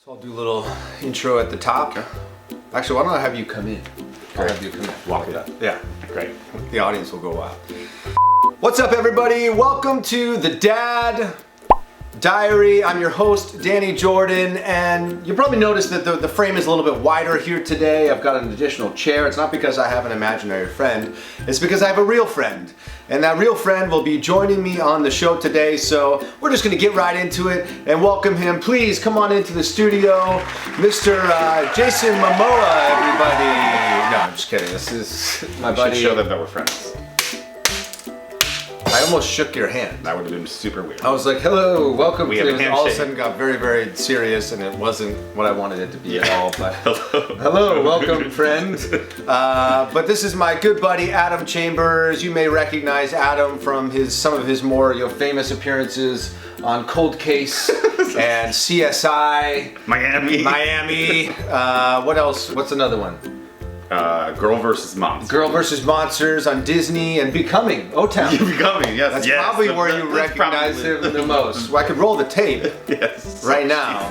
So I'll do a little intro at the top. Okay. Actually, why don't I have you come in? I'll have you come in. Walk it up. Yeah. Great. The audience will go wild. What's up, everybody? Welcome to the Dad Diary. I'm your host, Danny Jordan, and you probably noticed that the frame is a little bit wider here today. I've got an additional chair. It's not because I have an imaginary friend. It's because I have a real friend. And that real friend will be joining me on the show today, so we're just gonna get right into it and welcome him. Please come on into the studio, Mr. Jason Momoa, everybody. No, I'm just kidding. This is my buddy. Should show them that we're friends. I almost shook your hand. That would have been super weird. I was like, hello, welcome We to have a it. All of a handshake. sudden got very, very serious, and it wasn't what I wanted it to be at all. But Hello. hello, welcome, friend. But this is my good buddy, Adam Chambers. You may recognize Adam from some of his more famous appearances on Cold Case and CSI. Miami. What else? What's another one? Girl versus Monster. Girl versus Monsters on Disney and Becoming, O-Town. You're becoming, yes. That's yes. probably where you That's recognize probably- him the most. Well, I could roll the tape Yes. right now.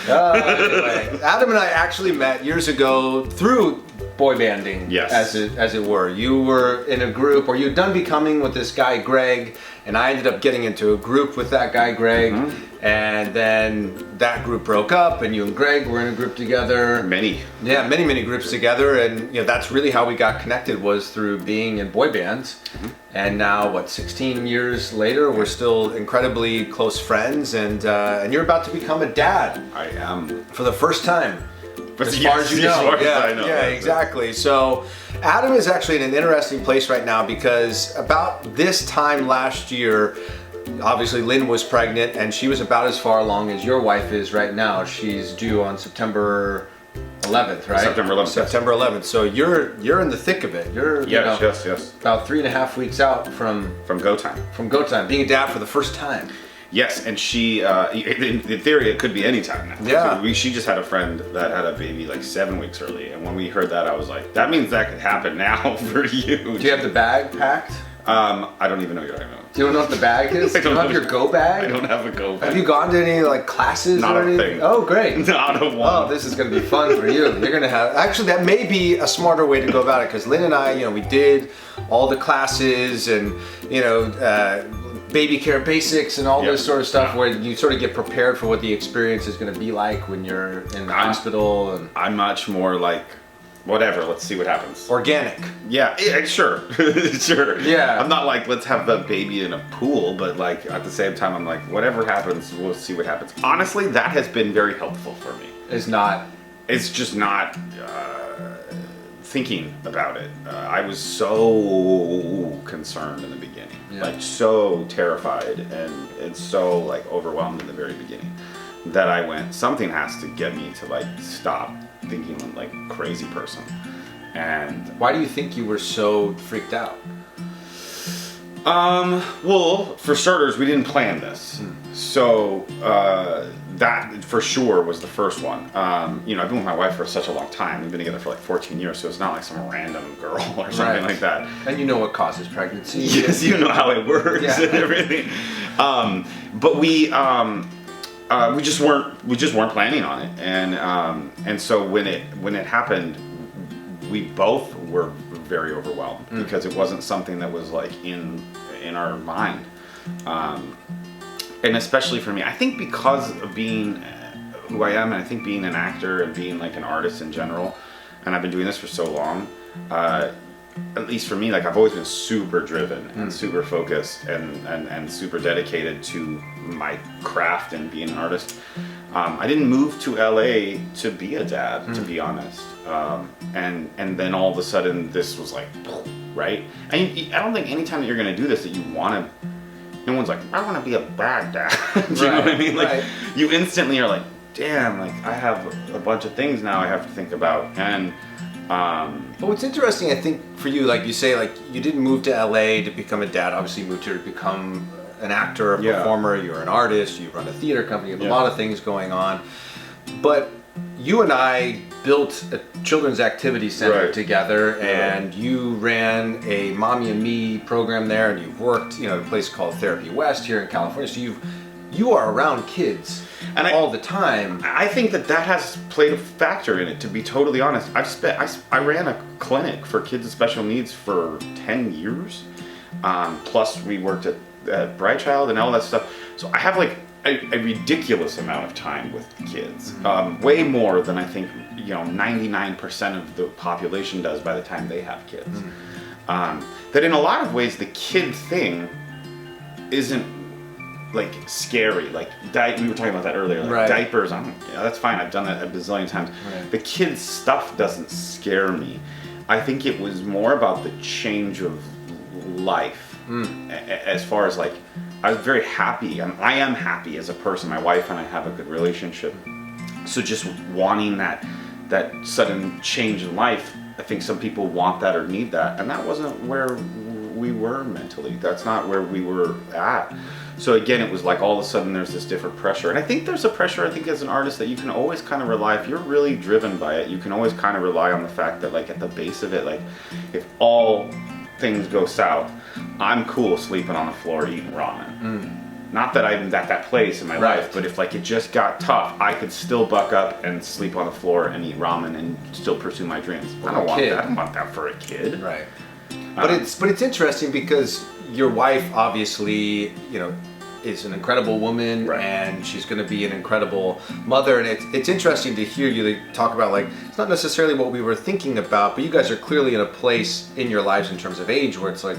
Anyway, Adam and I actually met years ago through boy banding, Yes. as it were. You were in a group, or you'd done Becoming with this guy Greg, and I ended up getting into a group with that guy Greg, and then that group broke up, and you and Greg were in a group together. Many. Yeah, many groups together, and that's really how we got connected, was through being in boy bands. And now, 16 years later, we're still incredibly close friends, and you're about to become a dad I am. for the first time. But As yes, far as you as know. far as Yeah, I know. yeah, exactly. So Adam is actually in an interesting place right now, because about this time last year, obviously Lynn was pregnant, and she was about as far along as your wife is right now. She's due on September 11th, right? September 11th. September 11th. So you're in the thick of it. You're Yes. about 3.5 weeks out from From Go Time. go time, being a dad for the first time. Yes, and she, in theory, it could be any time now. Yeah. So she just had a friend that had a baby 7 weeks early, and when we heard that, I was like, that means that could happen now for you. Do you have the bag packed? I don't even know your name. Do you know what the bag is? I Do you don't have know. your go bag? I don't have a go bag. Have you gone to any classes Not or a anything? thing. Oh, great. Not a one. Oh, this is going to be fun for you. You're going to have, actually, that may be a smarter way to go about it, because Lynn and I, we did all the classes and, baby care basics and all this sort of stuff, where you sort of get prepared for what the experience is going to be like when you're in the hospital. And I'm much more like, whatever, let's see what happens. organic. Yeah, sure. Sure. Yeah. I'm not like, let's have the baby in a pool, but at the same time, I'm like, whatever happens, we'll see what happens. Honestly, that has been very helpful for me. It's not. It's just not thinking about it. I was so concerned in the beginning, so terrified and so overwhelmed in the very beginning, that I went, something has to get me to stop thinking like crazy person. And Why do you think you were so freaked out? well, for starters, we didn't plan this. So that for sure was the first one. I've been with my wife for such a long time. We've been together for 14 years, so it's not like some random girl or something like that. And you know what causes pregnancy. Yes, you know how it works and everything. But we just weren't planning on it, and so when it happened, we both were very overwhelmed, because it wasn't something that was in our mind. And especially for me, I think because of being who I am, and I think being an actor and being an artist in general, and I've been doing this for so long, at least for me, I've always been super driven and super focused and super dedicated to my craft and being an artist. I didn't move to LA to be a dad, to be honest. And then all of a sudden this was right? And I don't think anytime that you're gonna do this that you wanna, no one's like, I want to be a bad dad. Do you know what I mean? You instantly are like, damn, I have a bunch of things now I have to think about. And But what's interesting, I think, for you, like you say, you didn't move to LA to become a dad. Obviously, you moved here to become an actor, a performer. You're an artist. You run a theater company. You have a lot of things going on. But you and I built a children's activity center Right. together, and you ran a Mommy and Me program there, and you've worked, at a place called Therapy West here in California. So you are around kids And all the time. I think that has played a factor in it, to be totally honest. I ran a clinic for kids with special needs for 10 years. Plus we worked at Bright Child and all that stuff. So I have like a ridiculous amount of time with kids. Way more than I think, 99% of the population does by the time they have kids. That in a lot of ways the kid thing isn't like scary, like we were talking about that earlier, like right. diapers. That's fine. I've done that a bazillion times. Right. The kids stuff doesn't scare me. I think it was more about the change of life. As far as like, I was very happy, and I am happy as a person. My wife and I have a good relationship. So just wanting that sudden change in life, I think some people want that or need that, and that wasn't where we were mentally. That's not where we were at. So again, it was like all of a sudden there's this different pressure. And I think there's a pressure, I think as an artist, that you can always kind of rely, if you're really driven by it, you can always kind of rely on the fact that like at the base of it, like if all things go south, I'm cool sleeping on the floor eating ramen. Not that I'm at that place in my Right. life, but if like it just got tough, I could still buck up and sleep on the floor and eat ramen and still pursue my dreams. I don't want that. I don't want that for a kid. Right. But it's interesting because your wife obviously, is an incredible woman, Right. and she's going to be an incredible mother. And it's interesting to hear you talk about, like, it's not necessarily what we were thinking about, but you guys are clearly in a place in your lives in terms of age where it's like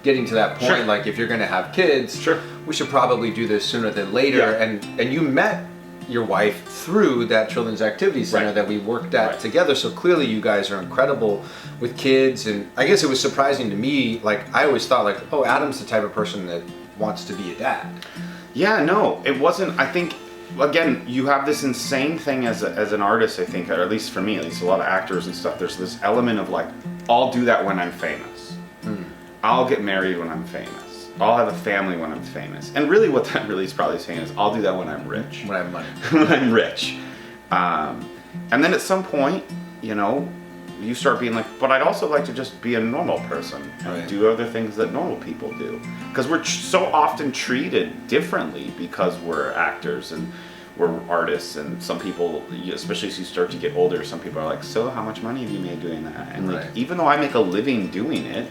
getting to that point. Sure. Like, if you're going to have kids, Sure. we should probably do this sooner than later. Yeah. And you met your wife through that children's activity center Right. that we worked at Right. together. So clearly you guys are incredible with kids. And I guess it was surprising to me. Like, I always thought, like, oh, Adam's the type of person that wants to be a dad. Yeah, no, it wasn't. I think, again, you have this insane thing as an artist, I think, or at least for me, at least a lot of actors and stuff, there's this element of like, I'll do that when I'm famous. I'll get married when I'm famous. I'll have a family when I'm famous. And really what that really is probably saying is, I'll do that when I'm rich. When I have money. When I'm rich. And then at some point, you start being like, but I'd also like to just be a normal person and Right. do other things that normal people do. Because we're so often treated differently because we're actors and we're artists, and some people, especially as you start to get older, some people are like, so how much money have you made doing that? And like, Right. even though I make a living doing it,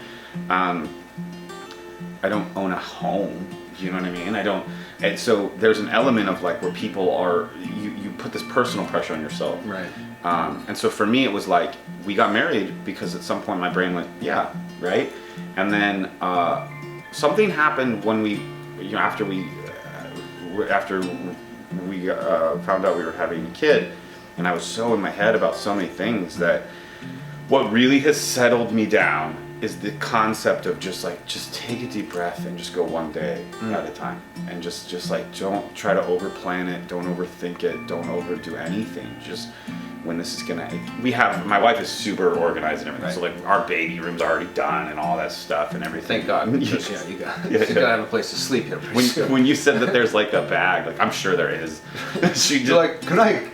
I don't own a home. You know what I mean? I don't. And so there's an element of like where people are, you put this personal pressure on yourself. Right. And so for me, it was like, we got married because at some point my brain went, yeah, right? And then something happened when we, after we found out we were having a kid, and I was so in my head about so many things that what really has settled me down is the concept of just take a deep breath and just go one day at a time, and just like, don't try to overplan it, don't overthink it, don't overdo anything. Just when this is gonna, my wife is super organized and everything, Right. so like our baby room's already done and all that stuff and everything. Thank God. Because, you gotta have a place to sleep here. pretty soon. When you said that there's like a bag, like I'm sure there is. You're like, can I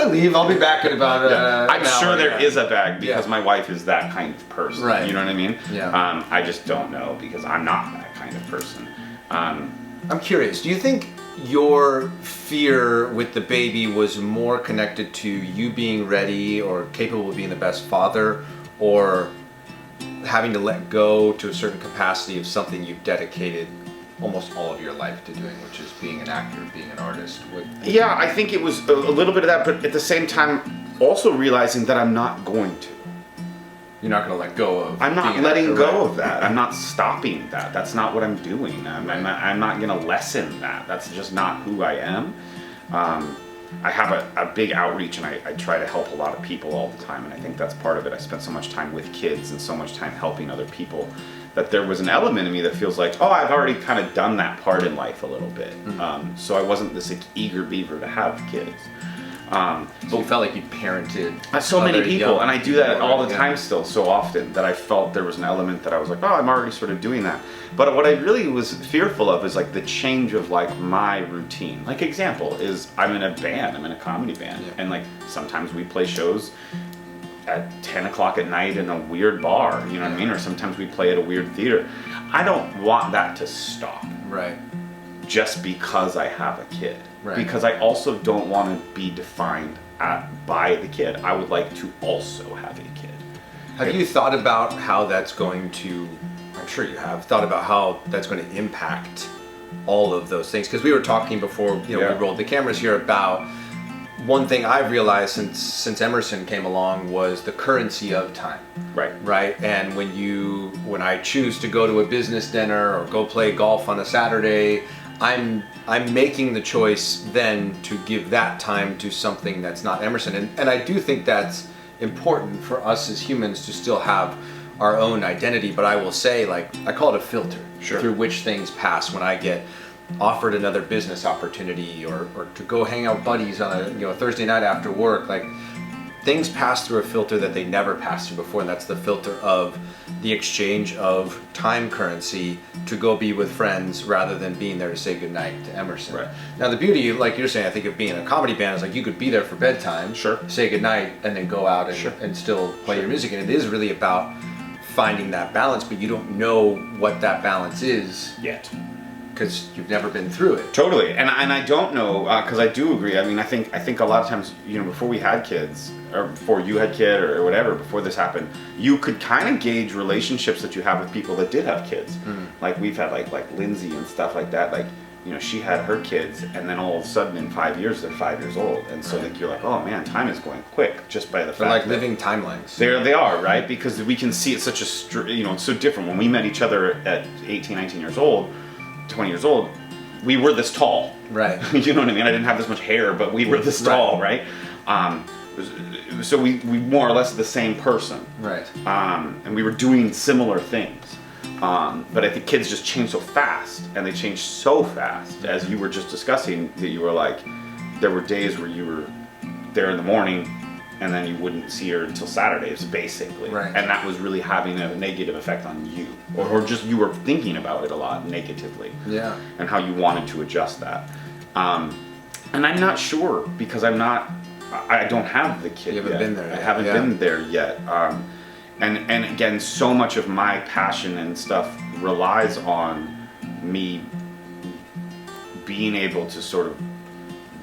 leave? I'll be back in about I'm an sure hour. there is a bag because Yeah. my wife is that kind of person. Right. You know what I mean? Yeah. I just don't know because I'm not that kind of person. I'm curious, do you think your fear with the baby was more connected to you being ready or capable of being the best father, or having to let go to a certain capacity of something you've dedicated almost all of your life to doing, which is being an actor, being an artist? Yeah, I think it was a little bit of that, but at the same time, also realizing that I'm not going to. You're not going to let go of. I'm not being an letting actor, go right? of that. I'm not stopping that. That's not what I'm doing. I'm not going to lessen that. That's just not who I am. I have a big outreach, and I try to help a lot of people all the time, and I think that's part of it. I spend so much time with kids and so much time helping other people that there was an element in me that feels like, oh, I've already kind of done that part in life a little bit. So I wasn't this like, eager beaver to have kids. So you felt like you parented so many people, and I do that all the yeah. time still, so often, that I felt there was an element that I was like, oh, I'm already sort of doing that. But what I really was fearful of is like the change of like my routine. Like example is I'm in a band, I'm in a comedy band, and like sometimes we play shows at 10 o'clock at night in a weird bar, you know what I mean? Or sometimes we play at a weird theater. I don't want that to stop. Right. Just because I have a kid. Right. Because I also don't want to be defined by the kid. I would like to also have a kid. Have you thought about how that's going to, I'm sure you have, thought about how that's going to impact all of those things? Because we were talking before, we rolled the cameras here about one thing I've realized since Emerson came along was the currency of time. Right. Right. And when I choose to go to a business dinner or go play golf on a Saturday, I'm making the choice then to give that time to something that's not Emerson. And I do think that's important for us as humans to still have our own identity. But I will say, like, I call it a filter through which things pass when I get offered another business opportunity or to go hang out with buddies on a Thursday night after work. Like, things pass through a filter that they never passed through before, and that's the filter of the exchange of time currency to go be with friends rather than being there to say goodnight to Emerson. Right. Now the beauty, like you're saying, I think of being a comedy band is like you could be there for bedtime, say goodnight, and then go out and still play your music. And it is really about finding that balance, but you don't know what that balance is yet. Because you've never been through it. Totally, and I don't know, because I do agree. I mean, I think a lot of times, before we had kids, or before you had kid, or whatever, before this happened, you could kind of gauge relationships that you have with people that did have kids. Like we've had like Lindsay and stuff like that. Like, she had her kids, and then all of a sudden in 5 years they're 5 years old, and so like you're like, oh man, time is going quick just by the fact. They're like living timelines. There they are, right? Because we can see it's such a it's so different. When we met each other at 18, 19 years old. 20 years old, we were this tall. Right. You know what I mean? I didn't have this much hair, but we were this tall, right? So we more or less the same person. Right. And we were doing similar things. But I think kids just change so fast, and they change so fast, as you were just discussing, that you were like, there were days where you were there in the morning, and then you wouldn't see her until Saturdays, basically. Right. And that was really having a negative effect on you. Or just you were thinking about it a lot negatively. Yeah. And how you wanted to adjust that. And I'm not sure, because I don't have the kid yet. You haven't been there yet. I haven't been there yet. And again, so much of my passion and stuff relies on me being able to sort of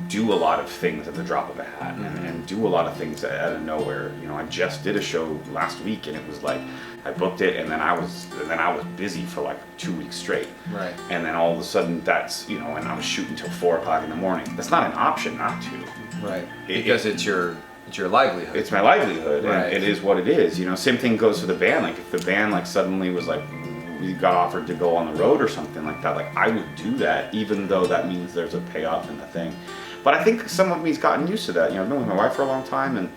do a lot of things at the drop of a hat, and do a lot of things out of nowhere. I just did a show last week, and it was like I booked it, and then I was busy for like 2 weeks straight. Right. And then all of a sudden that's and I was shooting till 4 o'clock in the morning. That's not an option not to. Right. Because it's your livelihood. It's my livelihood, right. And it is what it is. Same thing goes for the band. Like if the band like suddenly was like, we got offered to go on the road or something like that, like I would do that, even though that means there's a payoff in the thing. But I think some of me's gotten used to that. I've been with my wife for a long time, and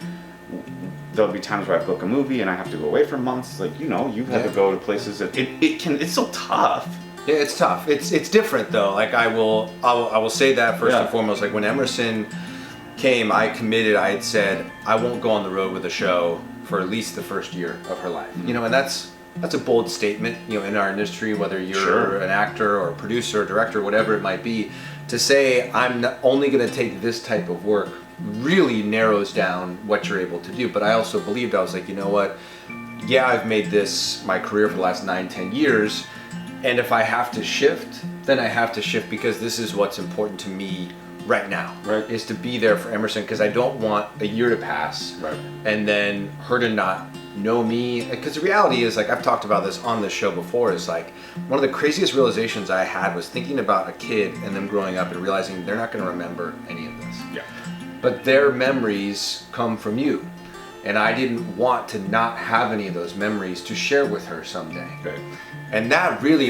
there'll be times where I book a movie and I have to go away for months. Like, you've had to go to places that it's still tough. Yeah, it's tough. It's different though. Like I will say that first and foremost. Like when Emerson came, I committed. I had said I won't go on the road with a show for at least the first year of her life. And that's a bold statement. In our industry, whether you're an actor or a producer or director, whatever it might be. To say I'm only going to take this type of work really narrows down what you're able to do. But I also believed, I was like, you know what? Yeah, I've made this my career for the last 9-10 years. And if I have to shift, then I have to shift, because this is what's important to me right now. Right. Is to be there for Emerson, because I don't want a year to pass. Right. And then her to not know me. Because the reality is, like I've talked about this on the show before, is like one of the craziest realizations I had was thinking about a kid and them growing up and realizing they're not going to remember any of this. Yeah. But their memories come from you. And I didn't want to not have any of those memories to share with her someday. Right. And that really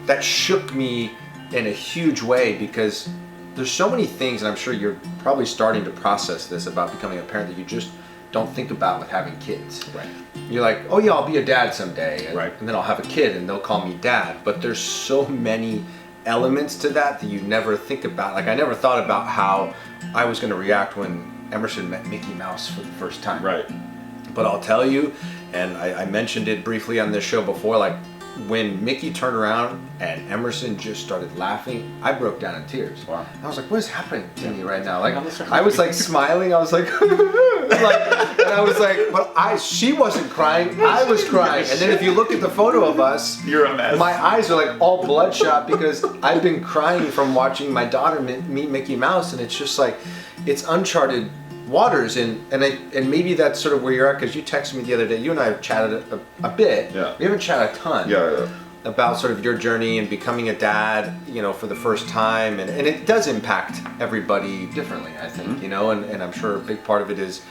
that shook me in a huge way, because there's so many things, and I'm sure you're probably starting to process this about becoming a parent, that you just don't think about with having kids. Right. You're like, oh yeah, I'll be a dad someday, and then I'll have a kid and they'll call me dad. But there's so many elements to that you never think about. Like I never thought about how I was going to react when Emerson met Mickey Mouse for the first time. Right. But I'll tell you, and I mentioned it briefly on this show before, like when Mickey turned around and Emerson just started laughing, I broke down in tears. Wow. I was like, what is happening to me right now? Like I was like smiling, I was like, and I was like, but she wasn't crying, I was crying. And then if you look at the photo of us, you're a mess. My eyes are like all bloodshot because I've been crying from watching my daughter meet Mickey Mouse, and it's just like, it's uncharted waters, and maybe that's sort of where you're at, because you texted me the other day. You and I have chatted a bit. Yeah. We haven't chatted a ton. Yeah. About sort of your journey and becoming a dad, for the first time, and it does impact everybody differently, I think, Mm-hmm. and I'm sure a big part of it is,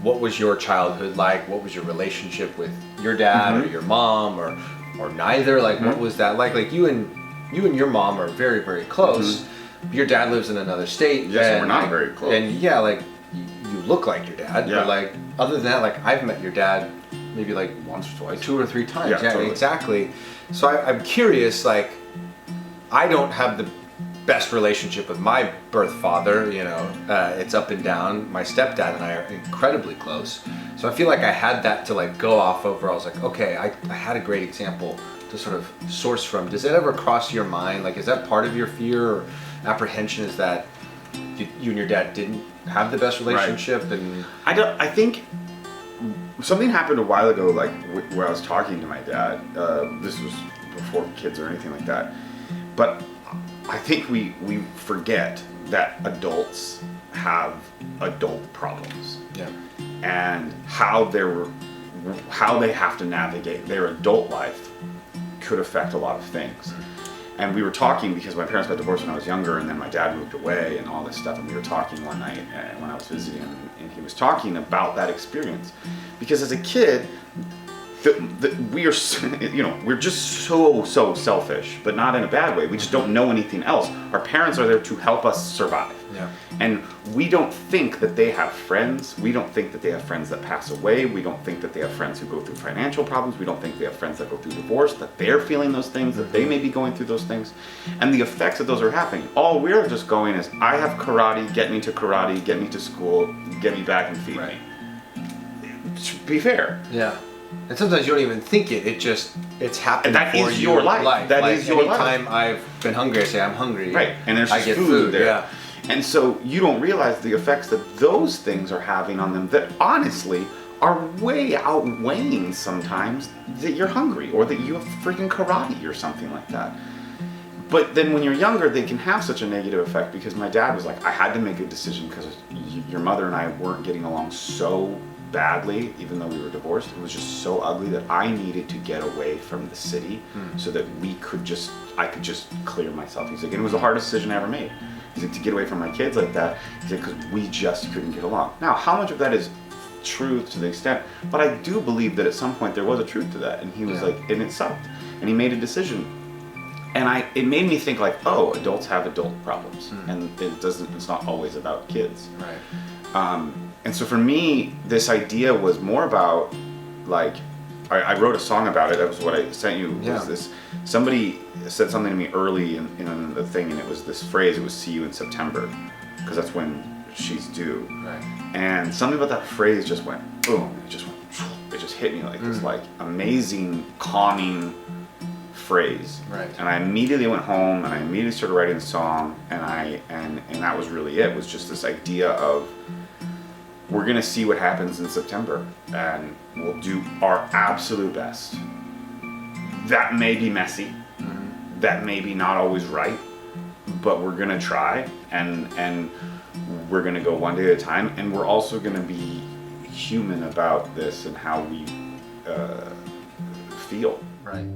what was your childhood like? What was your relationship with your dad Mm-hmm. or your mom or neither? Like, what was that like? Like you and your mom are very, very close. Mm-hmm. Your dad lives in another state. Yes, and we're not very close. And yeah, like you look like your dad, Yeah. but like other than that, like I've met your dad maybe like Once or twice. 2 or 3 times. Yeah, Yeah, totally. exactly. So I'm curious, like, I don't have the best relationship with my birth father, it's up and down. My stepdad and I are incredibly close. So I feel like I had that to like go off of, where I was like, okay, I had a great example to sort of source from. Does that ever cross your mind? Like, is that part of your fear or apprehension, is that you and your dad didn't have the best relationship? And I think something happened a while ago, like where I was talking to my dad. This was before kids or anything like that. But I think we forget that adults have adult problems. yeah, And how they have to navigate their adult life could affect a lot of things. And we were talking because my parents got divorced when I was younger, and then my dad moved away and all this stuff. And we were talking one night when I was visiting him, and he was talking about that experience. Because as a kid, we are, we're just so selfish, but not in a bad way. We just don't know anything else. Our parents are there to help us survive. Yeah. And we don't think that they have friends. We don't think that they have friends that pass away. We don't think that they have friends who go through financial problems. We don't think they have friends that go through divorce, that they're feeling those things, that they may be going through those things. And the effects of those are happening. All we're just going is, I have karate, get me to karate, get me to school, get me back and feed Right. me. To be fair. Yeah. And sometimes you don't even think it. It's happened And that for is you. your life. That like is your life. anytime I've been hungry, I say I'm hungry. Right, and there's I just get food there. Yeah. And so you don't realize the effects that those things are having on them, that honestly are way outweighing sometimes that you're hungry or that you have freaking karate or something like that. But then when you're younger, they can have such a negative effect, because my dad was like, I had to make a decision because your mother and I weren't getting along so badly, even though we were divorced. It was just so ugly that I needed to get away from the city so that I could just clear myself. He's like, and it was the hardest decision I ever made. He's like, to get away from my kids like that. He's like, because we just couldn't get along. Now, how much of that is truth to the extent, but I do believe that at some point there was a truth to that, and he was like, and it sucked, and he made a decision, and it made me think like, oh, adults have adult problems, and it's not always about kids. Right. And so for me, this idea was more about, like, I wrote a song about it. That was what I sent you. Yeah. Was this, somebody said something to me early in the thing, and it was this phrase. It was "See you in September," because that's when she's due. Right. And something about that phrase just went boom. It just hit me like this, like, amazing calming phrase. Right. And I immediately went home and I immediately started writing the song, and that was really it. Was just this idea of, we're gonna see what happens in September, and we'll do our absolute best. That may be messy, that may be not always right, but we're gonna try, and we're gonna go one day at a time, and we're also gonna be human about this and how we feel. Right.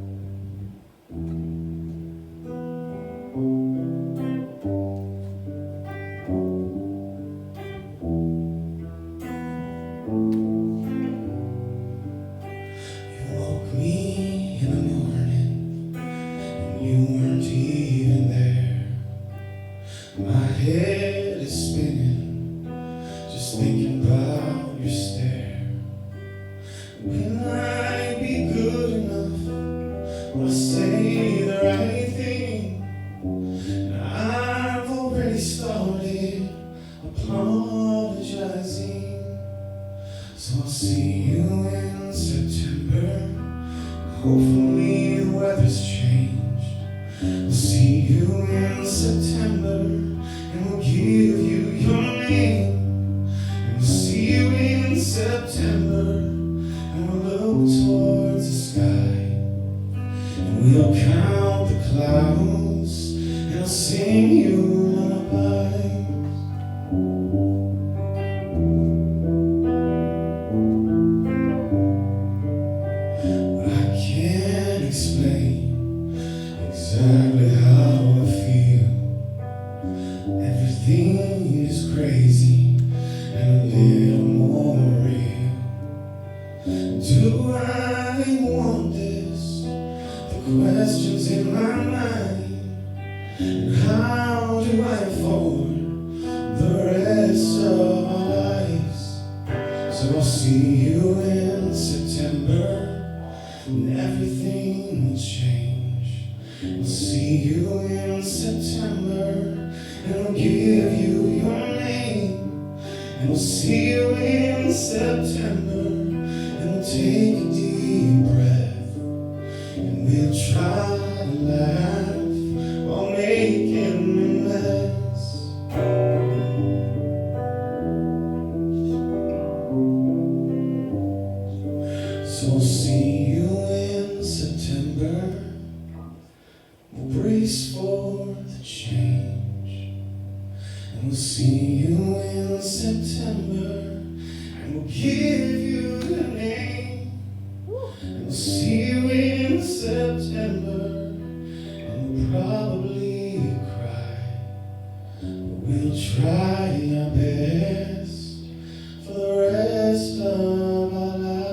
Head is spinning, just thinking about your stare. Will I be good enough see you in September. Hopefully the weather's changed. We'll see you in September, and we'll give you your name. And we'll see you in September, and we'll look towards the sky. And we'll count the clouds, and I'll sing you lullabies. I can't explain exactly how I feel. Everything is crazy and a little more real. Do I want this? The questions in my mind. And how do I afford the rest of our lives? So I'll see you in September, and everything will change. We'll see you in September, and we'll give you your name. And we'll see you in September, and we'll take a deep breath, and we'll try to laugh while making a mess. So we'll see you in September. We'll brace for the change. And we'll see you in September, and we'll give you the name. And we'll see you in September, and we'll probably cry, but we'll try our best for the rest of our lives.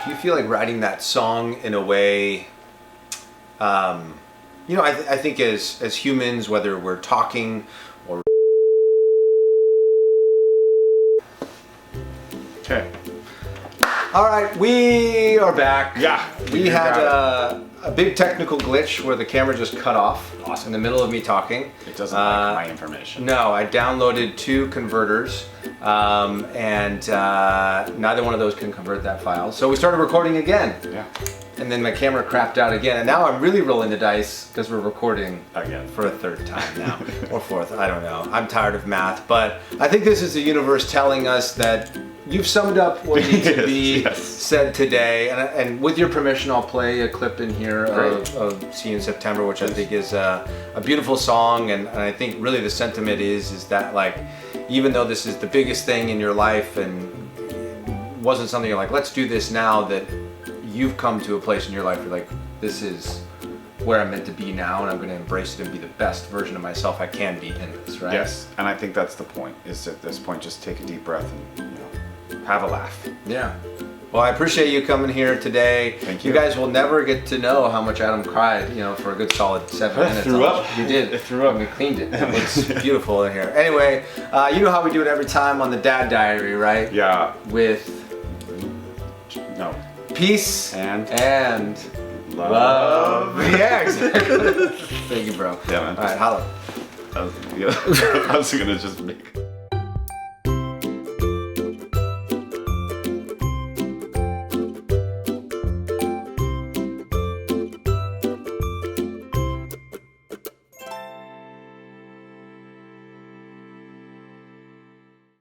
Do you feel like writing that song in a way, you know, I think as humans, whether we're talking or... Okay. All right, we are back. Yeah, We you had got a big technical glitch where the camera just cut off in the middle of me talking. It doesn't like my information. No, I downloaded 2 converters, and neither one of those can convert that file. So we started recording again. Yeah. And then my camera crapped out again, and now I'm really rolling the dice because we're recording Again. for a 3rd time now, or 4th, I don't know. I'm tired of math, but I think this is the universe telling us that you've summed up what needs to be said today, and with your permission, I'll play a clip in here of See You in September, which I think is a beautiful song, and I think really the sentiment is that, like, even though this is the biggest thing in your life and wasn't something you're like, let's do this now, that you've come to a place in your life where, like, this is where I'm meant to be now, and I'm going to embrace it and be the best version of myself I can be in this, right? Yes, and I think that's the point, is at this point just take a deep breath and, you know, have a laugh. Yeah. Well, I appreciate you coming here today. Thank you. You guys will never get to know how much Adam cried, you know, for a good solid 7 minutes. Threw up. You did. I threw up. And we cleaned it. It looks beautiful in here. Anyway, you know how we do it every time on the Dad Diary, right? Yeah. With No. peace And love. Yeah, exactly. Thank you, bro. Yeah, man. All right, holla. I was gonna just make